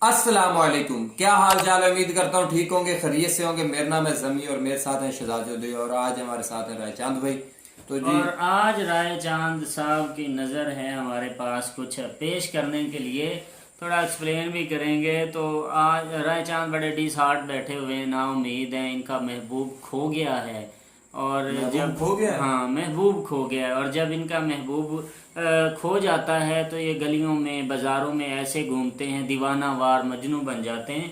अस्सलामुअलैकुम, क्या हाल चाल है। उम्मीद करता हूँ ठीक होंगे, खैरियत से होंगे। मेरा नाम है जमी और मेरे साथ हैं शहजाद चौधरी और आज हमारे साथ हैं राय चांद भाई। तो जी और आज राय चांद साहब की नज़र है हमारे पास कुछ पेश करने के लिए, थोड़ा एक्सप्लेन भी करेंगे। तो आज राय चांद बड़े डिसहार्ट बैठे हुए हैं, ना उम्मीद है, इनका महबूब खो गया है। और महबूब जब खो गया है। हाँ, महबूब खो गया है। और जब इनका महबूब खो जाता है तो ये गलियों में बाज़ारों में ऐसे घूमते हैं, दीवाना वार मजनू बन जाते हैं।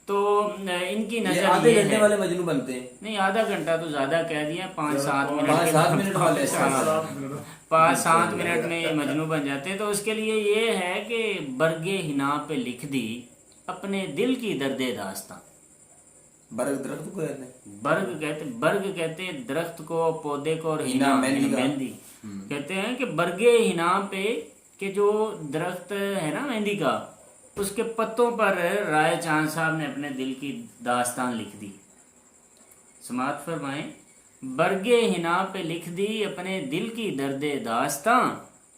तो इनकी ये नज़र आधे ये घंटे है। वाले मजनू बनते हैं। नहीं, आधा घंटा तो ज़्यादा कह दिया, 5-7 मिनट पाँच के सात मिनट वाले हाँ, 5-7 मिनट में ये मजनू बन जाते हैं। तो उसके लिए ये है कि बरगे हिना पे लिख दी अपने दिल की दर्दे दास्तां। बरगद दरख्त को कहते हैं। बर्ग कहते हैं दरख्त को, पौधे को, और हिना हिना मेहंदी का। मेहंदी कहते हैं कि बरगे हिना पे के जो दरख्त है ना मेहंदी का, उसके पत्तों पर राय चांद साहब ने अपने दिल की दास्तान लिख दी। समात फरमाएं। बरगे हिना पे लिख दी अपने दिल की दर्दे दास्तां,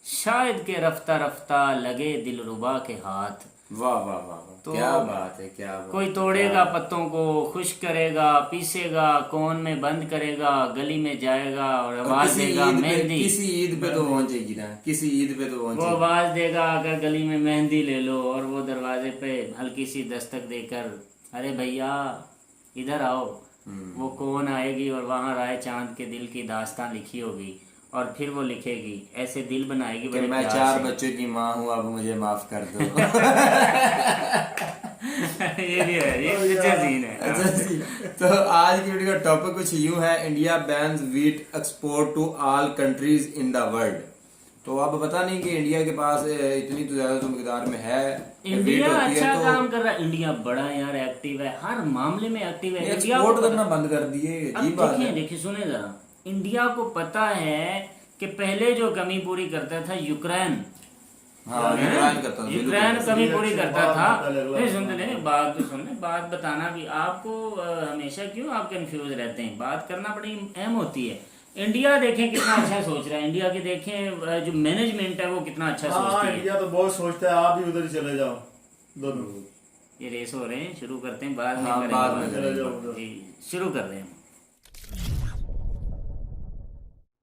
शायद के रफ्ता रफ्ता लगे दिलरुबा के हाथ। वाह वाह वाह वाह, तो क्या बात है, क्या बात कोई है, तोड़ेगा पत्तों को, खुश्क करेगा, पीसेगा, कोन में बंद करेगा, गली में जाएगा और और आवाज देगा मेहंदी। किसी ईद पे तो पहुंचेगी ना, किसी ईद पे तो वो पहुंचेगी। आवाज देगा अगर गली में मेहंदी ले लो, और वो दरवाजे पे हल्की सी दस्तक देकर, अरे भैया इधर आओ, वो कौन आएगी और वहाँ राय चांद के दिल की दास्तान लिखी होगी। और फिर वो लिखेगी, ऐसे दिल बनाएगी कि बड़े मैं प्यार 4 से। बच्चों की माँ हूँ, अब मुझे माफ कर दो। ये भी है, ये अच्छा सीन है। अच्छा जी, तो आज की वीडियो का टॉपिक कुछ यूं है, India bans wheat export to all countries in the world. तो अब पता नहीं कि इंडिया के पास इतनी तो ज्यादा तो मिकदार में है वीट इंडिया होती है, अच्छा तो काम कर रहा है। इंडिया बड़ा यार एक्टिव है, हर मामले में एक्टिव है। इंडिया को एक्सपोर्ट करना बंद कर दिए। अब अजीब बात देखिए है। देखिए सुने जरा, इंडिया को पता है कि पहले जो कमी पूरी करता था यूक्रेन, हाँ, यूक्रेन करता था, यूक्रेन बिल्कुल। कमी पूरी करता था। नहीं सुनते, नहीं बात तो सुनने, बात बताना भी आपको हमेशा क्यों आप कंफ्यूज रहते हैं, बात करना बड़ी अहम होती है। इंडिया देखें कितना अच्छा सोच रहा है, इंडिया की देखें जो मैनेजमेंट है वो कितना अच्छा सोचती है। इंडिया तो बहुत सोचता है, आप भी उधर ही चले जाओ दोनों। ये रेस हो रहे हैं, शुरू करते हैं, बाद में हाँ, बाद में करेंगे। करेंगे। जी, शुरू कर रहे हैं।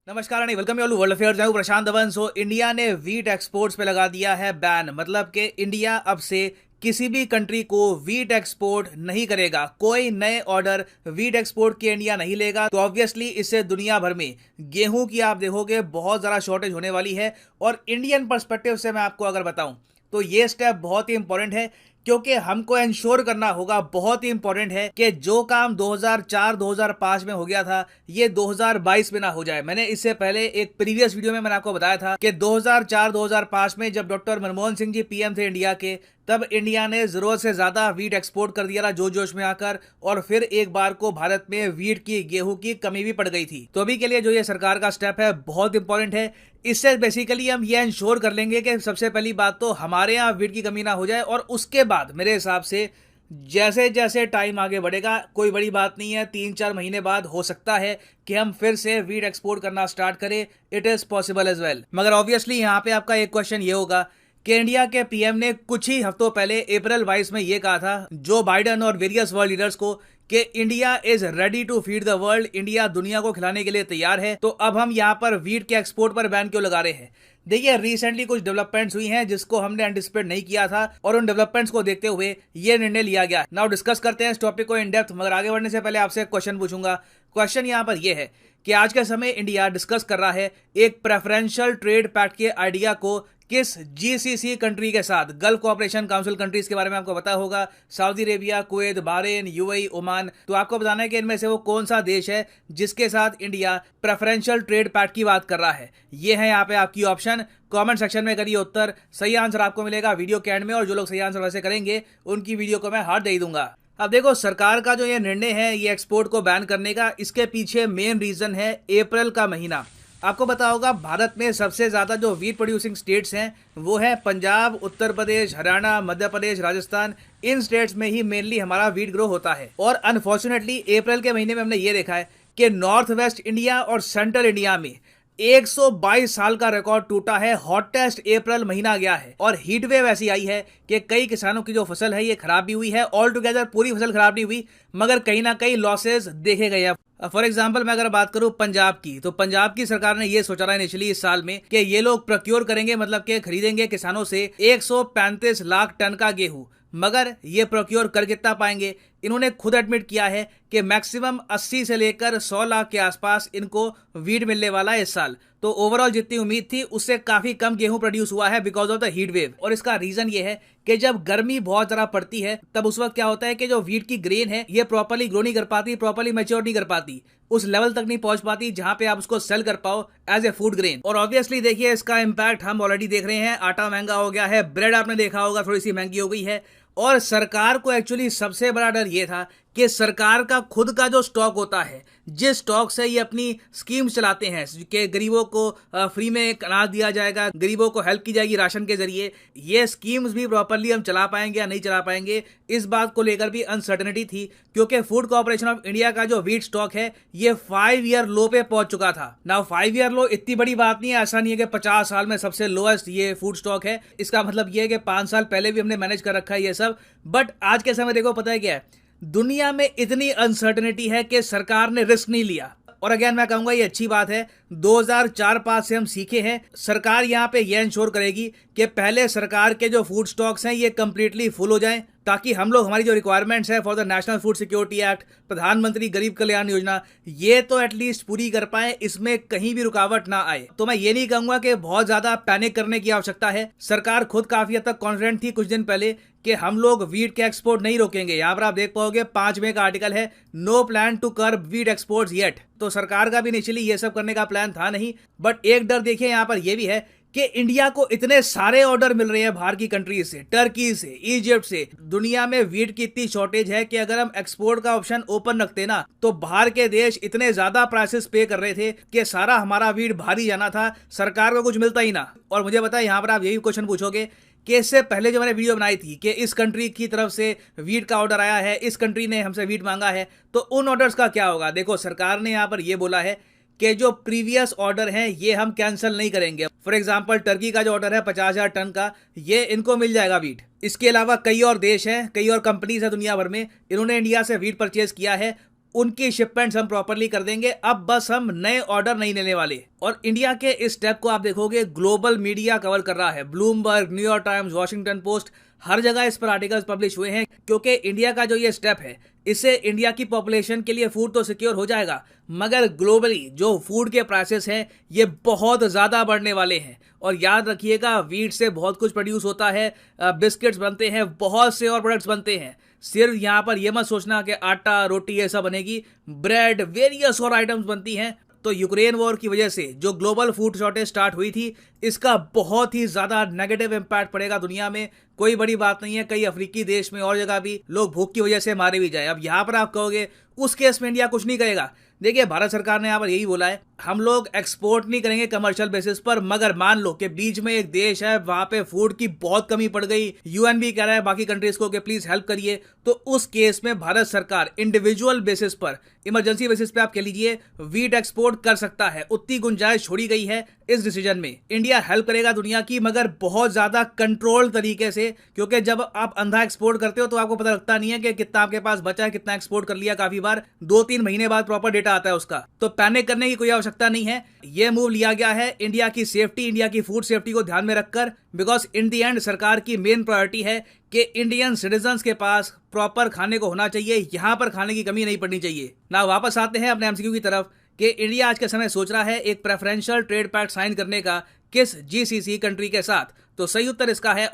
नमस्कार and welcome you world affairs. मैं हूं प्रशांत धवन। सो इंडिया ने वीट एक्सपोर्ट्स पे लगा दिया है बैन, मतलब कि इंडिया अब से किसी भी कंट्री को वीट एक्सपोर्ट नहीं करेगा। कोई नए ऑर्डर वीट एक्सपोर्ट के इंडिया नहीं लेगा। तो ऑब्वियसली इससे दुनिया भर में गेहूं की आप देखोगे बहुत ज़्यादा शॉर्टेज होने वाली है। और इंडियन पर्सपेक्टिव से मैं आपको अगर बताऊं तो ये स्टेप बहुत ही इंपॉर्टेंट है, क्योंकि हमको इंश्योर करना होगा, बहुत ही इंपॉर्टेंट है कि जो काम 2004-2005 में हो गया था ये 2022 में ना हो जाए। मैंने इससे पहले एक प्रीवियस वीडियो में मैंने आपको बताया था कि 2004-2005 में जब डॉक्टर मनमोहन सिंह जी पीएम थे इंडिया के, तब इंडिया ने जरूरत से ज्यादा वीट एक्सपोर्ट कर दिया था जोश जोश में आकर, और फिर एक बार को भारत में वीट की, गेहूं की कमी भी पड़ गई थी। तो अभी के लिए जो ये सरकार का स्टेप है बहुत इंपॉर्टेंट है। इससे बेसिकली हम ये इंश्योर कर लेंगे कि सबसे पहली बात तो हमारे यहाँ वीट की कमी ना हो जाए, और उसके बाद मेरे हिसाब से जैसे जैसे टाइम आगे बढ़ेगा, कोई बड़ी बात नहीं है, 3-4 महीने बाद हो सकता है कि हम फिर से वीट एक्सपोर्ट करना स्टार्ट करें। It is possible as well. मगर ऑब्वियसली यहाँ पे आपका एक क्वेश्चन ये होगा कि इंडिया के पीएम ने कुछ ही हफ्तों पहले अप्रैल 22 में ये कहा था जो बाइडन और वेरियस वर्ल्ड लीडर्स को कि India is ready to feed the world, India दुनिया को खिलाने के लिए तैयार है। तो अब हम यहाँ पर वीट के एक्सपोर्ट पर बैन क्यों लगा रहे हैं? देखिए, रिसेंटली कुछ डेवलपमेंट्स हुई हैं जिसको हमने एंटिसिपेट नहीं किया था, और उन डेवलपमेंट्स को देखते हुए ये निर्णय लिया गया। नाउ डिस्कस करते हैं इस टॉपिक को इन डेप्थ। मगर आगे बढ़ने से पहले आपसे एक क्वेश्चन पूछूंगा। क्वेश्चन यहाँ पर यह है कि आज के समय इंडिया डिस्कस कर रहा है एक प्रेफरेंशियल ट्रेड पैक्ट के आइडिया को किस जीसीसी कंट्री के साथ, गल्फ कोऑपरेशन काउंसिल कंट्रीज के बारे में आपको पता होगा, Saudi Arabia, Kuwait, Bahrain, UAE, Oman. तो आपको बताना है कि इनमें से वो कौन सा देश है जिसके साथ इंडिया प्रेफरेंशियल ट्रेड पैक्ट की बात कर रहा है। ये है यहाँ पे आपकी ऑप्शन। कमेंट सेक्शन में करिए उत्तर, सही आंसर आपको मिलेगा वीडियो के एंड में, और जो लोग सही आंसर वैसे करेंगे उनकी वीडियो को मैं हार्ट दे दूंगा। अब देखो, सरकार का जो ये निर्णय है ये एक्सपोर्ट को बैन करने का, इसके पीछे मेन रीजन है अप्रैल का महीना। आपको पता होगा भारत में सबसे ज़्यादा जो वीट प्रोड्यूसिंग स्टेट्स हैं वो है पंजाब, उत्तर प्रदेश, हरियाणा, मध्य प्रदेश, राजस्थान। इन स्टेट्स में ही मेनली हमारा वीट ग्रो होता है। और अनफॉर्चुनेटली अप्रैल के महीने में हमने ये देखा है कि नॉर्थ वेस्ट इंडिया और सेंट्रल इंडिया में 122 साल का रिकॉर्ड टूटा है। हॉटेस्ट अप्रैल महीना गया है और हीट वेव ऐसी आई है कि कई किसानों की जो फसल है ये खराब भी हुई है। ऑल टुगेदर पूरी फसल खराब नहीं हुई, मगर कहीं ना कहीं लॉसेस देखे गए हैं। फॉर एग्जाम्पल मैं अगर बात करूं पंजाब की, तो पंजाब की सरकार ने ये सोचा रहा इनिशियली इस साल में कि ये लोग प्रोक्योर करेंगे, मतलब कि खरीदेंगे किसानों से 135 लाख टन का गेहूं, मगर ये प्रोक्योर कर कितना पाएंगे। इन्होंने खुद एडमिट किया है कि मैक्सिमम 80 से लेकर 100 लाख के आसपास इनको वीट मिलने वाला है इस साल। तो ओवरऑल जितनी उम्मीद थी उससे काफी कम गेहूं प्रोड्यूस हुआ है because of the heat wave. और इसका रीजन ये है कि जब गर्मी बहुत ज्यादा पड़ती है तब उस वक्त क्या होता है कि जो वीट की ग्रेन है ये प्रॉपर्ली ग्रो नहीं कर पाती, प्रॉपर्ली मैच्योर नहीं कर पाती, उस लेवल तक नहीं पहुंच पाती जहां पे आप उसको सेल कर पाओ एज ए फूड ग्रेन। और ऑब्वियसली देखिए इसका इंपैक्ट हम ऑलरेडी देख रहे हैं। आटा महंगा हो गया है, ब्रेड आपने देखा होगा थोड़ी सी महंगी हो गई है। और सरकार को एक्चुअली सबसे बड़ा डर ये था कि सरकार का खुद का जो स्टॉक होता है, जिस स्टॉक से ये अपनी स्कीम्स चलाते हैं कि गरीबों को फ्री में अनाज दिया जाएगा, गरीबों को हेल्प की जाएगी राशन के जरिए, ये स्कीम्स भी प्रॉपर्ली हम चला पाएंगे या नहीं चला पाएंगे, इस बात को लेकर भी अनसर्टेनिटी थी। क्योंकि फूड कॉर्पोरेशन ऑफ इंडिया का जो वीट स्टॉक है ये 5 ईयर लो पे पहुंच चुका था। नाउ 5 ईयर लो इतनी बड़ी बात नहीं है, ऐसा नहीं है कि 50 साल में सबसे लोएस्ट ये फूड स्टॉक है। इसका मतलब ये है कि 5 साल पहले भी हमने मैनेज कर रखा है ये सब। बट आज के समय देखो पता है क्या है, दुनिया में इतनी अनसर्टेनिटी है कि सरकार ने रिस्क नहीं लिया। और अगेन मैं कहूंगा ये अच्छी बात है। 2004-5 से हम सीखे हैं, सरकार यहाँ पे ये इंश्योर करेगी कि पहले सरकार के जो फूड स्टॉक्स हैं ये कंप्लीटली फुल हो जाएं, ताकि हम लोग हमारी जो रिक्वायरमेंट्स है for the national food security act, प्रधानमंत्री गरीब कल्याण योजना, ये तो एटलीस्ट पूरी कर पाए, इसमें कहीं भी रुकावट ना आए। तो मैं ये नहीं कहूंगा कि बहुत ज्यादा पैनिक करने की आवश्यकता है। सरकार खुद काफी हद तक कॉन्फिडेंट थी कुछ दिन पहले कि हम लोग वीट के एक्सपोर्ट नहीं रोकेंगे। यहाँ पर आप देख पाओगे 5 मई का आर्टिकल है, no plan to curb wheat exports yet. तो सरकार का भी इनिशियली ये सब करने का प्लान था नहीं। बट एक डर देखिए यहाँ पर यह भी है कि इंडिया को इतने सारे ऑर्डर मिल रहे हैं बाहर की कंट्रीज से, टर्की से, इजिप्ट से। दुनिया में वीट की इतनी शॉर्टेज है कि अगर हम एक्सपोर्ट का ऑप्शन ओपन रखते ना तो बाहर के देश इतने ज्यादा प्राइसेस पे कर रहे थे कि सारा हमारा वीट बाहर ही जाना था, सरकार को कुछ मिलता ही ना। और मुझे पता है यहाँ पर आप यही क्वेश्चन पूछोगे कि इससे पहले जो मैंने वीडियो बनाई थी कि इस कंट्री की तरफ से वीट का ऑर्डर आया है, इस कंट्री ने हमसे वीट मांगा है, तो उन ऑर्डर्स का क्या होगा। देखो सरकार ने यहाँ पर यह बोला है कि जो प्रीवियस ऑर्डर हैं ये हम कैंसिल नहीं करेंगे। फॉर एग्जांपल टर्की का जो ऑर्डर है 50,000 टन का, ये इनको मिल जाएगा वीट। इसके अलावा कई और देश हैं, कई और कंपनीज हैं दुनिया भर में, इन्होंने इंडिया से वीट परचेज किया है, उनकी शिपमेंट्स हम प्रॉपर्ली कर देंगे। अब बस हम नए ऑर्डर नहीं लेने वाले। और इंडिया के इस स्टेप को आप देखोगे ग्लोबल मीडिया कवर कर रहा है, Bloomberg, New York Times, Washington Post, हर जगह इस पर आर्टिकल्स पब्लिश हुए हैं। क्योंकि इंडिया का जो ये स्टेप है, इससे इंडिया की पॉपुलेशन के लिए फूड तो सिक्योर हो जाएगा, मगर ग्लोबली जो फूड के प्राइसेस हैं ये बहुत ज़्यादा बढ़ने वाले हैं। और याद रखिएगा वीट से बहुत कुछ प्रोड्यूस होता है, बिस्किट्स बनते हैं, बहुत से और प्रोडक्ट्स बनते हैं। सिर्फ यहाँ पर यह मत सोचना कि आटा रोटी ये सब बनेगी, ब्रेड, वेरियस और आइटम्स बनती हैं। तो यूक्रेन वॉर की वजह से जो ग्लोबल फूड शॉर्टेज स्टार्ट हुई थी, इसका बहुत ही ज्यादा नेगेटिव इंपैक्ट पड़ेगा दुनिया में। कोई बड़ी बात नहीं है, कई अफ्रीकी देश में और जगह भी लोग भूख की वजह से मारे भी जाए। अब यहाँ पर आप कहोगे उस केस में इंडिया कुछ नहीं करेगा। देखिए भारत सरकार ने यहाँ पर यही बोला है, हम लोग एक्सपोर्ट नहीं करेंगे कमर्शियल बेसिस पर, मगर मान लो कि बीच में एक देश है वहां पे फूड की बहुत कमी पड़ गई, यूएन भी कह रहा है बाकी कंट्रीज को कि प्लीज हेल्प करिए, तो उस केस में भारत सरकार इंडिविजुअल बेसिस पर, इमरजेंसी बेसिस पे आप कह लीजिए, वीट एक्सपोर्ट कर सकता है। उतनी गुंजाइश छोड़ी गई है इस डिसीजन में। इंडिया हेल्प करेगा दुनिया की, मगर बहुत ज्यादा कंट्रोल तरीके से, क्योंकि जब आप अंधा एक्सपोर्ट करते हो तो आपको पता लगता नहीं है कि कितना आपके पास बचा है, कितना एक्सपोर्ट कर लिया। काफी बार 2-3 महीने बाद प्रॉपर डेटा आता है उसका। तो पैनिक करने की कोई आवश्यकता नहीं है। यह मूव लिया गया है इंडिया की सेफ्टी, इंडिया की फूड सेफ्टी को ध्यान में रखकर, बिकॉज इन दी एंड सरकार की मेन प्रायोरिटी है कि इंडियन सिटीजन्स के पास प्रॉपर खाने को होना चाहिए, यहां पर खाने की कमी नहीं पड़नी चाहिए ना। वापस आते हैं अपने एमसीक्यू की तरफ कि इंडिया आज के समय सोच रहा है एक प्रेफरेंशियल ट्रेड पैक्ट साइन करने का किस जीसीसी कंट्री के साथ। तो सही उत्तर इसका है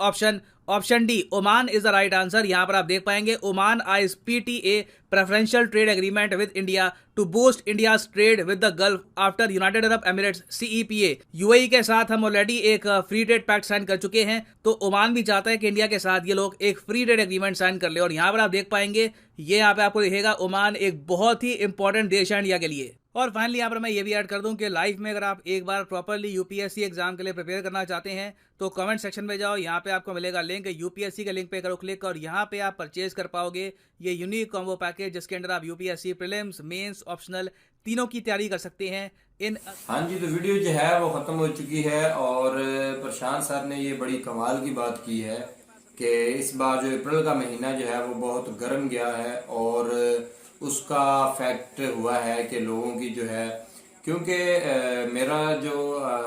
option D, Oman is the right answer. यहां पर आप देख पाएंगे Oman eyes PTA preferential trade agreement with India to boost India's trade with the gulf after United Arab Emirates CEPA। UAE के साथ हम ऑलरेडी एक फ्री ट्रेड पैक्ट साइन कर चुके हैं, तो ओमान भी चाहता है कि इंडिया के साथ ये लोग एक फ्री ट्रेड एग्रीमेंट साइन कर ले। और यहाँ पर आप देख पाएंगे, ये यहाँ पे आपको दिखेगा, ओमान एक बहुत ही इंपॉर्टेंट देश है इंडिया के लिए। और फाइनली यहाँ पर मैं ये भी ऐड कर दूं कि लाइफ में अगर आप एक बार प्रॉपरली यूपीएससी एग्जाम के लिए प्रिपेयर करना चाहते हैं तो कमेंट सेक्शन में जाओ, यहाँ पे आपको मिलेगा लिंक, यूपीएससी के लिंक पे करो क्लिक और यहाँ पे आप परचेज कर पाओगे ये यूनिक कॉम्बो पैकेज, जिसके अंदर आप यूपीएससी प्रीलिम्स, मेंस, ऑप्शनल तीनों की तैयारी कर सकते हैं इन। हाँ जी, तो वीडियो जो है वो ख़त्म हो चुकी है और प्रशांत सर ने ये बड़ी कमाल की बात की है कि इस बार जो अप्रैल का महीना जो है वो बहुत गर्म गया है और उसका फैक्ट हुआ है कि लोगों की जो है, क्योंकि मेरा जो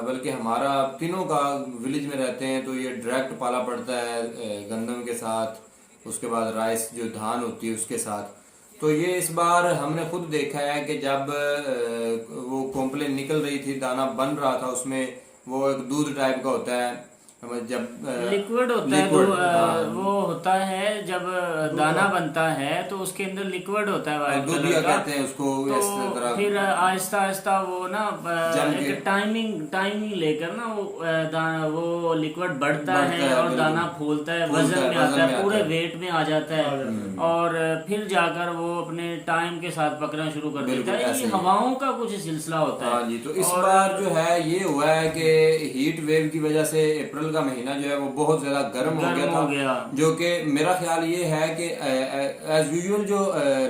बल्कि हमारा तीनों का विलेज में रहते हैं, तो ये डायरेक्ट पाला पड़ता है गंदम के साथ, उसके बाद राइस जो धान होती है उसके साथ। तो ये इस बार हमने खुद देखा है कि जब वो कॉम्प्लेन निकल रही थी, दाना बन रहा था, उसमें वो एक दूध टाइप का होता है, जब लिक्विड होता है वो होता है जब दाना बनता है तो उसके अंदर लिक्विड होता है वाइट कलर का, कहते हैं उसको। तो इस तरह फिर आहिस्ता आहिस्ता वो ना एक टाइमिंग लेकर ना वो लिक्विड बढ़ता है और दाना फूलता है, वजन में आता है, पूरे वेट में आ जाता है और फिर जाकर वो अपने टाइम के साथ पकना शुरू कर देता है। ये हवाओं का कुछ सिलसिला होता है। हाँ जी, तो इस बार जो है ये हुआ है कि हीट वेव की वजह से अप्रैल का महीना जो है वो बहुत ज्यादा गर्म हो गया था, जो कि मेरा ख्याल ये है कि एज यूजुअल जो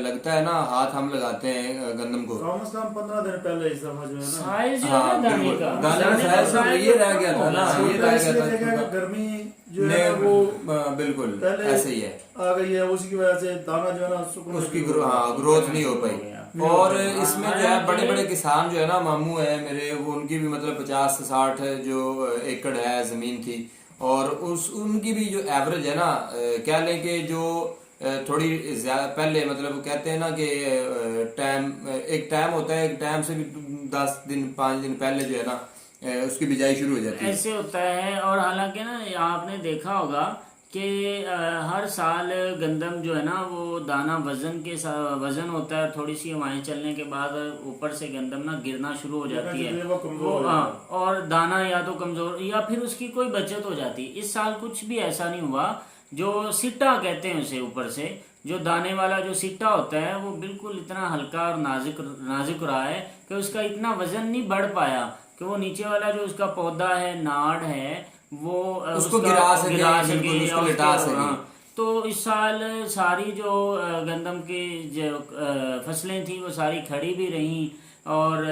लगता है ना, हाथ हम लगाते हैं गंदम को, कम से कम 15 दिन पहले इस दफा जो है ना साइज जो है दाने का, ये रह गया था ना, ये रह गया था, गर्मी जो है वो बिल्कुल पहले ऐसे ही है, आ गई है, उसी की वजह से दाना जो है ना उसकी ग्रोथ नहीं हो पाई। और इसमें जो है बड़े बड़े किसान जो है ना, मामू है मेरे, वो उनकी भी मतलब 50 से 60 जो एकड़ है जमीन थी, और उनकी भी जो एवरेज है ना, क्या लें कि जो थोड़ी ज्यादा पहले, मतलब कहते हैं ना कि एक टाइम होता है, एक टाइम से भी 10 दिन 5 दिन पहले जो है ना उसकी बिजाई शुरू हो जाती है, ऐसे होता है। और हालांकि ना आपने देखा होगा कि हर साल गंदम जो है ना वो दाना वजन होता है, थोड़ी सी हवाएं चलने के बाद ऊपर से गंदम ना गिरना शुरू हो जाती है वो, और दाना या तो कमजोर या फिर उसकी कोई बचत हो जाती है। इस साल कुछ भी ऐसा नहीं हुआ। जो सिट्टा कहते हैं उसे, ऊपर से जो दाने वाला जो सिट्टा होता है वो बिल्कुल इतना हल्का और नाजुक रहा है कि उसका इतना वजन नहीं बढ़ पाया कि वो नीचे वाला जो उसका पौधा है, नाड़ है, वो उसको गिरा सके, उसको लिटा सके। तो इस साल सारी जो गंदम की जो फसलें थी वो सारी खड़ी भी रहीं और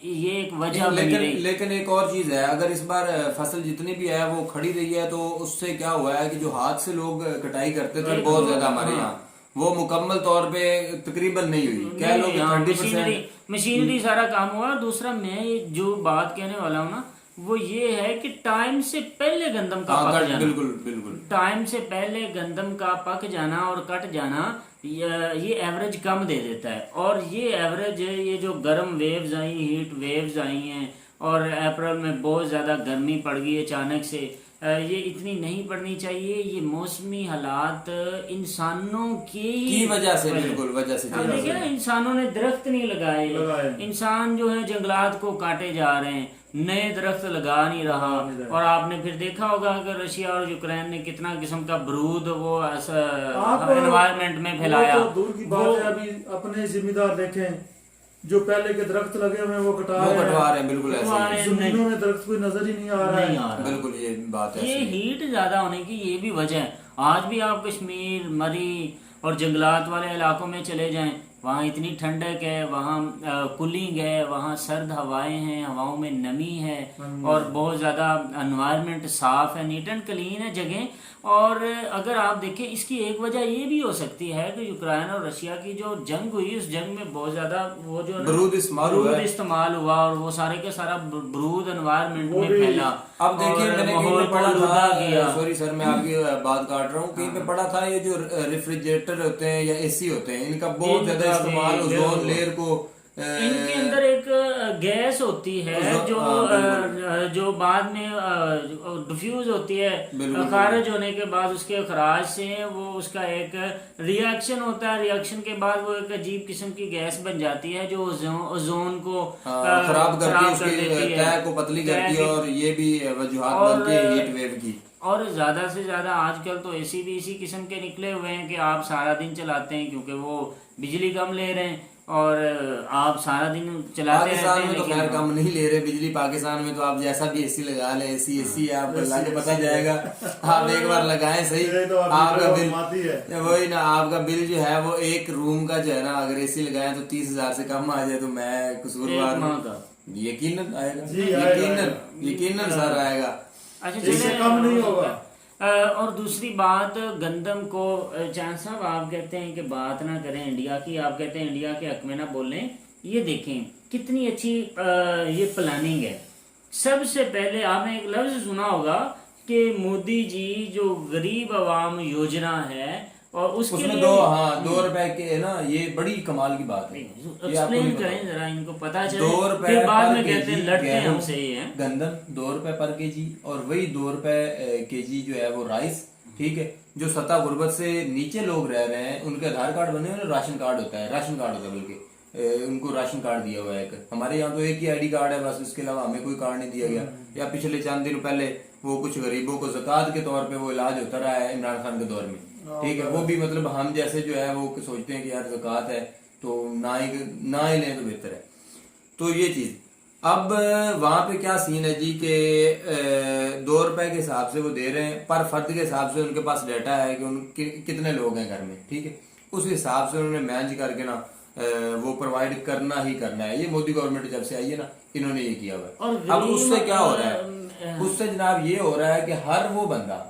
ये एक वजह बनी रही। लेकिन एक और चीज है, अगर इस बार फसल जितनी भी है वो खड़ी रही है, तो उससे क्या हुआ है कि जो हाथ से लोग कटाई करते थे बहुत ज्यादा हमारे यहाँ, वो मुकम्मल तौर पे तकरीबन नहीं हुई, क्या लोग 30% मशीनरी सारा काम हुआ। दूसरा मैं जो बात कहने वाला हूँ ना, वो ये है कि टाइम से पहले गंदम का पक जाना, बिल्कुल टाइम से पहले गंदम का पक जाना और कट जाना, ये एवरेज कम दे देता है। और ये एवरेज, ये जो गर्म वेव्स आई, हीट वेव्स आई हैं, और अप्रैल में बहुत ज़्यादा गर्मी पड़ गई अचानक से, ये इतनी नहीं पड़नी चाहिए। ये मौसमी हालात इंसानों की वजह से, बिल्कुल वजह से। अब देखिए ना, इंसानों ने दरख्त नहीं लगाए, इंसान जो है जंगलात को काटे जा रहे हैं, नए दरख्त लगा नहीं रहा। और आपने फिर देखा होगा कि रशिया और यूक्रेन ने कितना किस्म का बरूद वो एनवायरनमेंट में फैलाया। तो दूर की बात है, अभी अपने जिम्मेदार देखें, जो पहले के दरख्त लगे हुए हैं वो कटवा रहे हैं, बिल्कुल ऐसे जमीनों में दरख्त कोई नजर ही नहीं आ रहा है। बिल्कुल ये बात है, ये हीट ज्यादा होने की ये भी वजह है। आज भी आप कश्मीर, मरी और जंगलात वाले इलाकों में चले जाएं, वहाँ इतनी ठंडक है, वहाँ कूलिंग है, वहाँ सर्द हवाएं हैं, हवाओं में नमी है और बहुत ज़्यादा एनवायरनमेंट साफ है, नीट एंड क्लीन है जगह। और अगर आप देखें, इसकी एक वजह ये भी हो सकती है कि यूक्रेन और रशिया की जो जंग हुई, उस जंग में बहुत ज़्यादा वो जो बरूद इस्तेमाल हुआ और वो सारे के सारा बरूद एनवायरनमेंट में फैला। अब देखिए, मैंने कहीं पे पढ़ा था, सॉरी सर मैं आपकी बात काट रहा हूँ, कहीं पे पढ़ा था ये जो रेफ्रिजरेटर होते हैं या एसी होते हैं, इनका बहुत ज्यादा इस्तेमाल ओजोन लेयर को, इनके अंदर एक गैस होती है जो बाद में डिफ्यूज होती है, खारिज होने के बाद उसके अखराज से वो उसका एक रिएक्शन होता है, रिएक्शन के बाद वो एक अजीब किस्म की गैस बन जाती है जो ओजोन को खराब करती है, उसकी तह को पतली करती है, और ये भी वजूहात बनती है हीट वेव की। और ज़्यादा से ज़्यादा आजकल तो एसी भी इसी किस्म के निकले हुए हैं कि आप सारा दिन चलाते हैं क्योंकि वो बिजली कम ले रहे हैं, और आप सारा दिन चलाते रहते पाकिस्तान हैं में तो खैर लेकिन कम नहीं ले रहे बिजली। पाकिस्तान में तो आप जैसा भी एसी लगा ले, एसी है, आपको लगा के पता जाएगा। आप एक बार लगाएं सही, ये तो आपका बिल आती है। वही ना, आपका बिल जो है वो एक रूम का जो है ना, अगर एसी लगाएं तो 30,000 से कम आ जाए तो मैं कसूरवार एक हूं। माह का। यकीनन आएगा, जी, आएगा, यकीनन सर आएगा। अच्छा इससे चलिए, कम नहीं होगा। और दूसरी बात गंदम को चांद साहब आप कहते हैं कि बात ना करें इंडिया की, आप कहते हैं इंडिया के हक में ना बोलें। ये देखें कितनी अच्छी ये प्लानिंग है। सबसे पहले आपने एक लफ्ज सुना होगा कि मोदी जी जो गरीब आवाम योजना है और उसके उसमें लिए 2 रुपए के ना, ये बड़ी कमाल की बात है। ये आपको एक्सप्लेन नहीं करें पता। जरा, इनको पता चले। 2 रुपए फिर बाद में पर कहते हैं केजी लड़ते हैं गेहूं, हमसे ये हैं। गंदम 2 रुपए पर केजी, और वही 2 रुपए केजी जो है वो राइस। ठीक है, जो सतह गुर्बत से नीचे लोग रह रहे हैं उनके आधार कार्ड बने हुए, राशन कार्ड होता है, बल्कि उनको राशन कार्ड दिया हुआ है एक। हमारे यहाँ तो एक ही आईडी कार्ड है बस, इसके अलावा हमें कोई कार्ड नहीं दिया गया। या पिछले चंद दिन पहले वो कुछ गरीबों को ज़कात के तौर पे वो इलाज होता रहा है इमरान खान के दौर में। ठीक है, वो भी मतलब हम जैसे जो है वो सोचते हैं कि यार ज़कात है तो ना ही लें तो बेहतर है। तो ये चीज अब वहां पे क्या सीन है जी के 2 रुपए के हिसाब से वो दे रहे हैं, पर फर्द के हिसाब से उनके पास डाटा है कि कितने लोग हैं घर में। ठीक है, उस हिसाब से उन्होंने मैनेज करके ना वो प्रोवाइड करना ही करना है। ये मोदी गवर्नमेंट जब से आई है ना, इन्होंने ये किया हुआ है। अब उससे क्या हो रहा है, उससे जनाब ये हो रहा है कि हर वो बंदा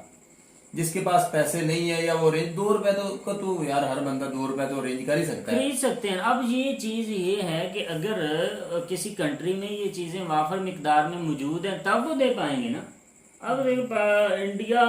जिसके पास पैसे नहीं है या वो रेंज 2 रुपए तो यार हर बंदा 2 रुपए तो रेंज कर ही सकता है, खरीद सकते हैं। अब ये चीज ये है कि अगर किसी कंट्री में ये चीजें वाफर मिकदार में मौजूद हैं तब वो दे पाएंगे ना। अब इंडिया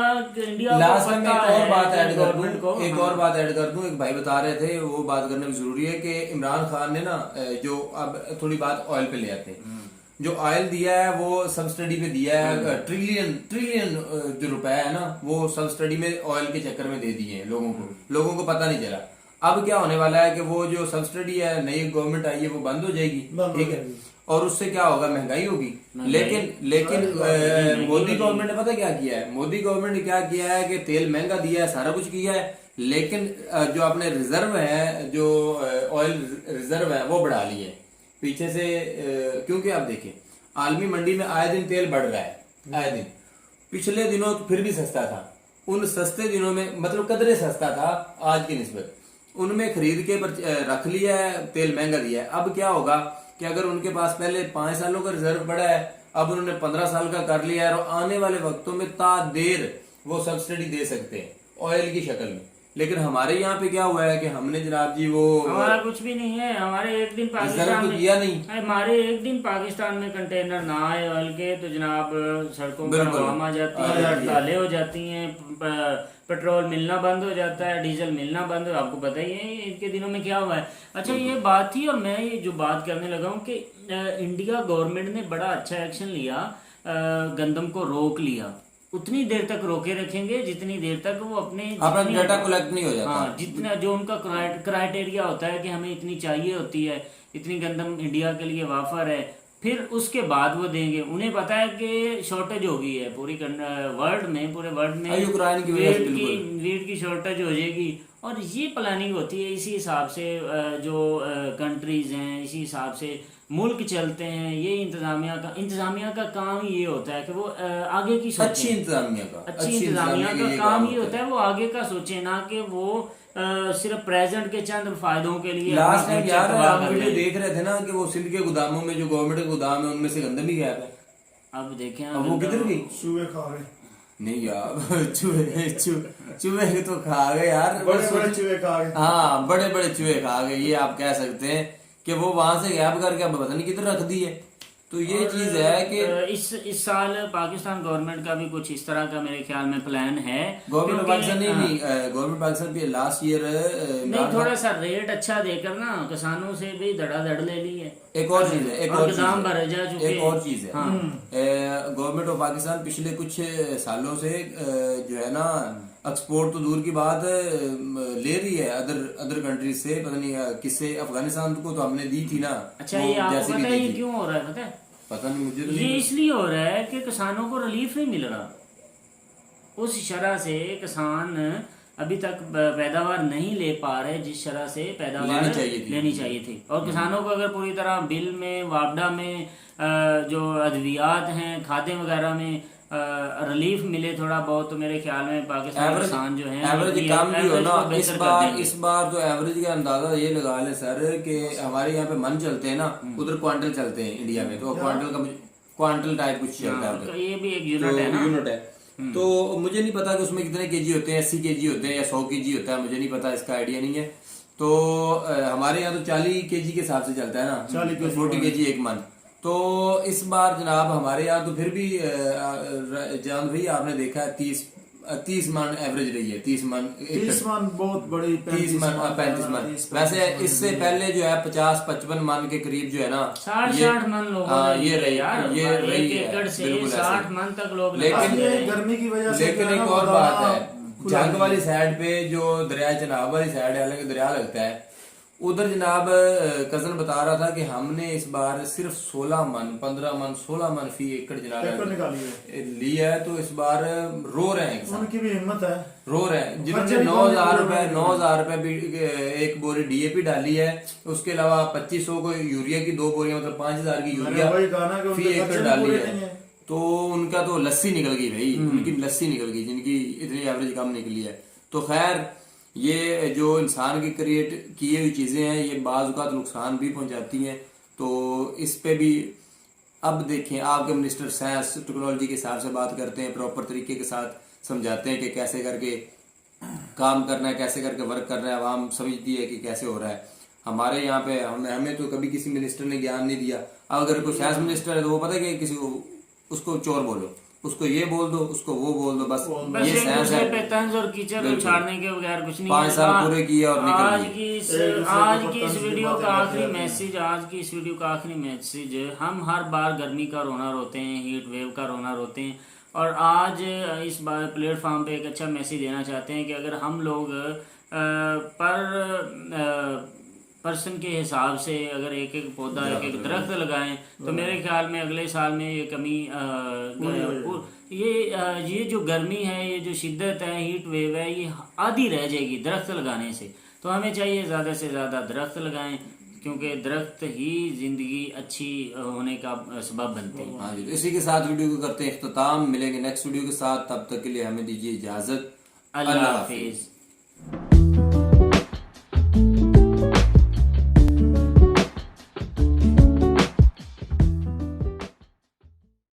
लास्ट में एक और बात ऐड कर गवर्नमेंट दूं, को, एक और बात ऐड कर दूं। एक भाई बता रहे थे, वो बात करना भी जरूरी है कि इमरान खान ने ना जो, अब थोड़ी बात ऑयल पे ले आते हैं, जो ऑयल दिया है वो सब्सिडी पे दिया है। ट्रिलियन जो रुपए है ना वो सब्सिडी में ऑयल के चक्कर में दे दिए हैं लोगों को पता नहीं चला। अब क्या होने वाला है कि वो जो सब्सिडी है, नई गवर्नमेंट आई है, वो बंद हो जाएगी। ठीक है, और उससे क्या होगा, महंगाई होगी। लेकिन मोदी गवर्नमेंट ने पता क्या किया है, मोदी गवर्नमेंट ने क्या किया है कि तेल महंगा दिया है, सारा कुछ किया है, लेकिन जो अपने रिजर्व है, जो ऑयल रिजर्व है वो बढ़ा लिए पीछे से। क्योंकि आप देखिए आलमी मंडी में आए दिन तेल बढ़ रहा है, आए दिन। पिछले दिनों तो फिर भी सस्ता था, उन सस्ते दिनों में मतलब कदरे सस्ता था आज की निस्बत, उनमें खरीद के रख लिया है, तेल महंगा दिया है। अब क्या होगा कि अगर उनके पास पहले 5 सालों का रिजर्व पड़ा है, अब उन्होंने 15 साल का कर लिया है, और आने वाले वक्तों में तादेर वो सब्सिडी दे सकते हैं ऑयल की शक्ल में। लेकिन हमारे यहाँ पे क्या हुआ है कि हमने जनाब जी वो हमारा कुछ भी नहीं है। हमारे एक दिन पाकिस्तान में किया नहीं, हमारे एक दिन पाकिस्तान में कंटेनर ना आए ऑयल के तो जनाब सड़कों पर आवाम आ जाती है, हड़तालें हो जाती हैं, पेट्रोल मिलना बंद हो जाता है, डीजल मिलना बंद हो। आपको पता ही है इनके दिनों में क्या हुआ है। अच्छा ये बात थी, और मैं ये जो बात करने लगा हूँ कि इंडिया गवर्नमेंट ने बड़ा अच्छा एक्शन लिया, गंदम को रोक लिया। उतनी देर तक रोके रखेंगे जितनी देर तक वो अपने डाटा कलेक्ट नहीं हो जाता। हाँ, जितना जो उनका क्राइटेरिया होता है कि हमें इतनी चाहिए होती है, इतनी गंदम इंडिया के लिए वाफर है, फिर उसके बाद वो देंगे। उन्हें पता है कि शॉर्टेज हो गई है पूरे वर्ल्ड में यूक्रेन की वीट की शॉर्टेज हो जाएगी। और ये प्लानिंग होती है, इसी हिसाब से जो कंट्रीज हैं, इसी हिसाब से मुल्क चलते हैं। ये इंतजामिया का काम ये होता है कि वो आगे की सोचें। अच्छी इंतजामिया का काम ये होता है वो आगे का सोचे, ना कि वो सिर्फ प्रेजेंट के चंद फायदों के लिए। लास्ट टाइम यार आप वीडियो देख रहे थे ना कि वो सिंध के गोदामों में जो गवर्नमेंट के गोदाम है उनमें से गंदम भी गायब है। अब देखें अब वो किधर गई? चूहे खा गए। नहीं यार चूहे तो खा गए यार, बड़े चूहे खा गए। हाँ बड़े चूहे खा गए, ये आप कह सकते हैं कि वो वहां से गायब करके अब पता नहीं किधर रख दी है। तो ये चीज है कि इस साल पाकिस्तान गवर्नमेंट का भी कुछ इस तरह का मेरे ख्याल में प्लान है। गवर्नमेंट पाकिस्तान नहीं, गवर्नमेंट पाकिस्तान भी लास्ट ईयर नहीं, थोड़ा सा रेट अच्छा देकर ना किसानों से भी धड़ाधड़ ले ली है। एक और चीज है, एक और चीज है, गवर्नमेंट ऑफ पाकिस्तान पिछले कुछ सालों से जो है ना एक्सपोर्ट तो दूर की बात ले रही है अदर कंट्रीज से। पता नहीं किससे, अफगानिस्तान को तो हमने दी थी ना। अच्छा ये आपको पता है ये क्यों हो रहा है? पता नहीं मुझे तो ये इसलिए हो रहा है कि किसानों को रिलीफ नहीं मिल रहा। उस शरह से किसान अभी तक पैदावार नहीं ले पा रहे जिस तरह से पैदावार लेनी चाहिए थी। और किसानों को अगर पूरी तरह बिल में, वापडा में, जो अद्वियात हैं, खादें वगैरह में रिलीफ मिले थोड़ा बहुत, तो मेरे ख्याल में पाकिस्तान किसान जो है एवरेज कम भी हो ना। इस बार तो एवरेज का अंदाजा ये लगा ले सर कि हमारे यहाँ पे मन चलते हैं ना, उधर क्वांटल चलते हैं इंडिया में, तो क्वांटल टाइप कुछ चलता है उधर। ये भी एक यूनिट है। तो मुझे नहीं पता कि उसमें कितने केजी होते हैं, 80 केजी होते हैं या 100 केजी होता है, मुझे नहीं पता, इसका आइडिया नहीं है। तो हमारे यहाँ तो 40 केजी के हिसाब से चलता है ना, 40 केजी एक मन। तो इस बार जनाब हमारे यहाँ तो फिर भी जान भाई आपने देखा है 30 मन एवरेज रही है। 30 मन बहुत बड़ी, 30 मन 35 मन। वैसे इससे पहले जो है 50-55 मन के करीब जो है ना, 60 मन लोग ये रही है 60 मन तक लोग। लेकिन गर्मी की वजह से, लेकिन एक और बात है, जंग वाली साइड पे जो दरिया चनाब वाली साइड है, हालांकि दरिया लगता है उधर, जनाब कजन बता रहा था कि हमने इस बार सिर्फ 16 मन 15 मन 16 मन फी एकड़ जनाब लिया है। तो इस बार रो रहे हैं, उनकी भी हिम्मत है, रो रहे हैं। जिन्होंने 9,000 रुपए भी एक बोरी डीएपी डाली है, उसके अलावा 2500 को यूरिया की 2 बोरियां, मतलब 5,000 की यूरिया फी एकड़ डाली है। तो उनका तो लस्सी निकल गई भाई, उनकी लस्सी निकल गई, जिनकी इतनी एवरेज कम निकली है। तो खैर, ये जो इंसान की क्रिएट किए हुई चीजें हैं, ये बाज़ औक़ात नुकसान भी पहुंचाती हैं। तो इस पे भी अब देखें, आपके मिनिस्टर साइंस टेक्नोलॉजी के हिसाब से बात करते हैं, प्रॉपर तरीके के साथ समझाते हैं कि कैसे करके काम करना है, कैसे करके वर्क करना है। आवाम समझती है कि कैसे हो रहा है। हमारे यहाँ पे हमें तो कभी किसी मिनिस्टर ने ज्ञान नहीं दिया। अब अगर कोई साइंस मिनिस्टर है तो वो पता है कि किसी को, उसको चोर बोलो, उसको ये बोल दो, उसको वो बोल दो, बस ये साइंस है। पे तंज और कीचड़ उछाड़ने के बगैर कुछ नहीं। 5 साल पूरे किए और निकल आज की इस वीडियो का आखिरी मैसेज, हम हर बार गर्मी का रोना रोते हैं, हीट वेव का रोना रोते हैं, और आज इस बार प्लेटफॉर्म पे एक अच्छा मैसेज देना चाहते हैं कि अगर हम लोग पर्सन के हिसाब से अगर एक एक पौधा, एक एक दरख्त लगाएं, तो मेरे ख्याल में अगले साल में ये कमी, ये जो गर्मी है, ये जो शिद्दत है, हीट वेव है, ये आधी रह जाएगी दरख्त लगाने से। तो हमें चाहिए ज़्यादा से ज़्यादा दरख्त लगाएं, क्योंकि दरख्त ही ज़िंदगी अच्छी होने का सबब बनते हैं। हाँ जी, तो इसी के साथ वीडियो को करते हैं इख्तिताम। मिलेंगे नेक्स्ट वीडियो के साथ, तब तक के लिए हमें दीजिए इजाज़त। अल्लाह हाफिज़।